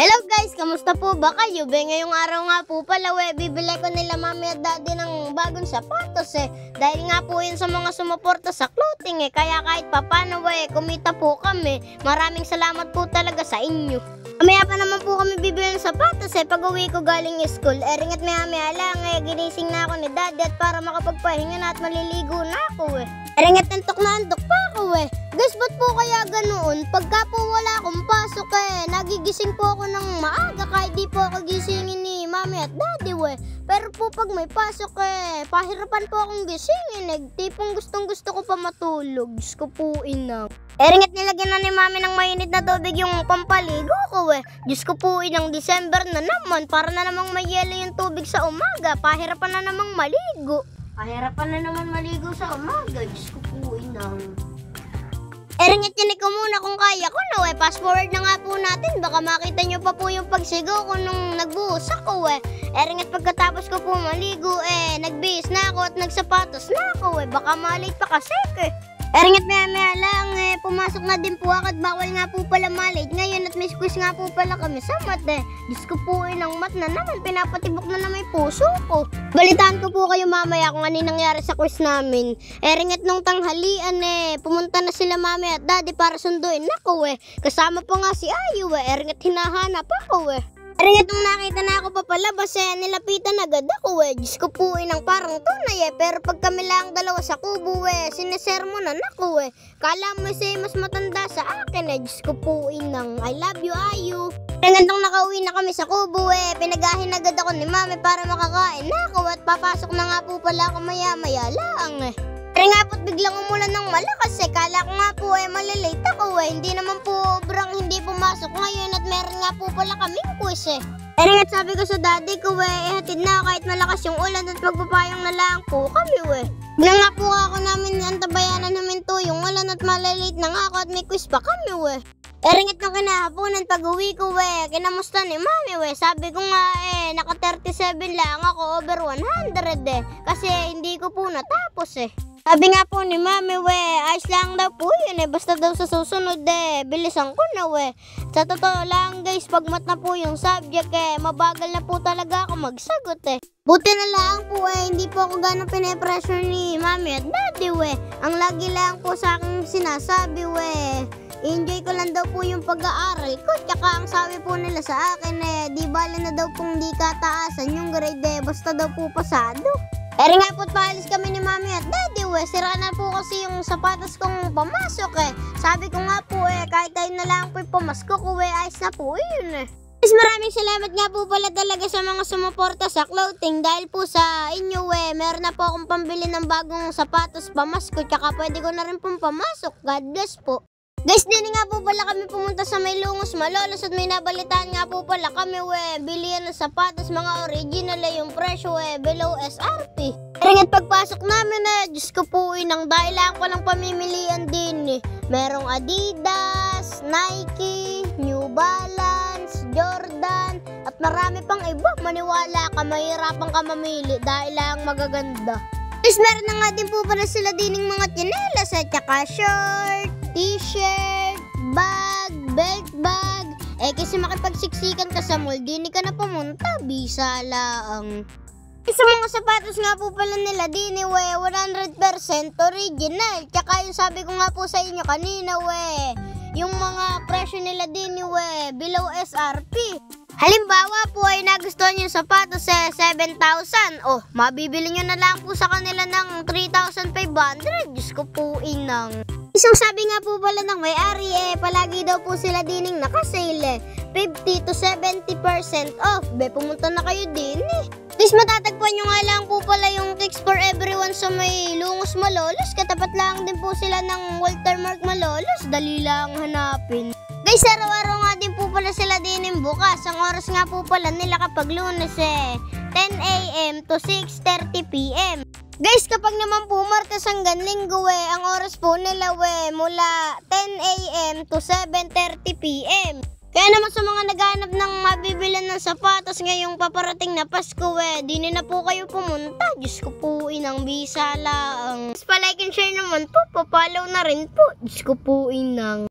Hello guys! Kamusta po ba kayo? Ngayong araw nga po pala bibili ko nila mami at daddy ng bagong sapatos Dahil nga po yun sa mga sumuporta sa clothing Kaya kahit papano kumita po kami. Maraming salamat po talaga sa inyo. Mamaya pa naman po kami bibili ng sapatos Pag uwi ko galing school. Ringat maya lang ginising na ako ni daddy at para makapagpahinga na at maliligo na ako Ringat antok na antok pa ako Guys, ba't po kaya ganoon? Pagka po wala akong pasok nagigising po ako ng maaga kahit di po ako gisingin ni mami at daddy Pero po pag may pasok pahirapan po akong gisingin Tipong gustong gusto ko pa matulog. Diyos ko po inang. Ringat nilagyan na ni mami ng mainit na tubig yung pampaligo ko Diyos ko po inang, December na naman. Para na namang may yelo yung tubig sa umaga. Pahirapan na namang maligo. Pahirapan na naman maligo sa umaga. Diyos ko po inang. Ringat nyo ko muna kung kaya ko na Fast forward na nga po natin. Baka makita nyo pa po yung pagsigaw ko nung nagbuhos ako Ringat pagkatapos ko po maligo nagbihis na ako at nagsapatos na ako Baka malate pa kasi Ringat maya lang pumasok na din po ako at bawal nga po pala malate ngayon at may quiz nga po pala kami sa math Diyos ko po ng math na naman, pinapatibok na may puso ko. Balitaan ko po kayo mamaya kung ano nangyari sa quiz namin. Ringat nung tanghalian pumunta na sila mami at daddy para sunduin ako Kasama pa nga si Ayu Ringat hinahanap ako Ringat nung nakita na ako papalabas nilapitan agad ako Diyos ko po inang parang tunay pero pag kami lang dalawa sa kubo sinesermonan ako Kala mo mas matanda sa akin Diyos ko po inang. I love you Ayu. Ringat nung nakauwi na kami sa kubo pinagahin agad ako ni mami para makakain na ako at papasok na nga po pala ako maya lang nga po't biglang umulan ng malakas kala ko nga po malilate ako Hindi naman po hindi pumasok ngayon at meron nga po pala kaming quiz Ringat sabi ko sa daddy ko ihatid na kahit malakas yung ulan at magpapayong na lang po kami Bigla nga po ako namin antabayanan namin to yung ulan at malilate na nga ako at may quiz pa kami Ringat nung kinahaponan pag uwi ko kinamusta ni mami Sabi ko nga naka 37 lang ako over 100 kasi hindi ko po natapos Sabi nga po ni mami ayos lang daw po yun basta daw sa susunod bilisan ko na Sa totoo lang guys, pag mat na po yung subject mabagal na po talaga ako magsagot Buti na lang po hindi po ako ganong pinapressure ni mami at daddy Ang lagi lang po sa akin sinasabi enjoy ko lang daw po yung pag-aaral ko Tsaka ang sabi po nila sa akin di bala na daw pong di kataasan yung grade basta daw po pasado nga po't paalis kami ni mami at daddy sira na po kasi yung sapatos kong pamasok Sabi ko nga po kahit tayo na lang po pamasko ko ayos na po yun Guys, maraming salamat nga po pala talaga sa mga sumuporta sa clothing dahil po sa inyo meron na po akong pambili ng bagong sapatos pamasko tsaka pwede ko na rin pong pamasok. God bless po. Guys, din nga po pala kami pumunta sa may Lungos Malolos at may nabalitaan nga po pala kami bilihan ng sapatos mga original yung presyo below SRP. Ringat pagpasok namin Diyos ko po inang dahil lang ko lang pamimilian din Merong Adidas, Nike, New Balance, Jordan at marami pang iba. Maniwala ka, mahirapan ka mamili dahil lang magaganda. Guys, meron na nga din po pala sila dining mga tsinelas at saka short, t-shirt, bag, belt bag kasi makipagsiksikan ka sa mall dini ka na pumunta, bisa lang sa mga sapatos nga po pala nila dini 100% original tsaka yung sabi ko nga po sa inyo kanina yung mga presyo nila dini below SRP. Halimbawa po ay nagustuhan yung sapatos 7,000 mabibili nyo na lang po sa kanila ng 3,500 Diyos ko po inang. Isang sabi nga po pala ng may-ari palagi daw po sila dining nakasale 50 to 70% off pumunta na kayo din Guys, matatagpuan nyo nga lang po pala yung Kicks for Everyone sa may Lungos Malolos katapat lang din po sila ng Walter Mark Malolos, dali lang hanapin. Guys, araw-araw nga din po pala sila dining bukas. Ang oras nga po pala nila kapag Lunes 10 AM to 6:30 PM Guys, kapag naman po Martes hanggang Linggo ang oras po nila mula 10 AM to 7:30 PM Kaya naman sa mga naghahanap ng mabibilan ng sapatos ngayong paparating na Pasko di na po kayo pumunta. Diyos ko po inang bisa lang. Pa-like and share naman po, pa-follow na rin po. Diyos ko po inang.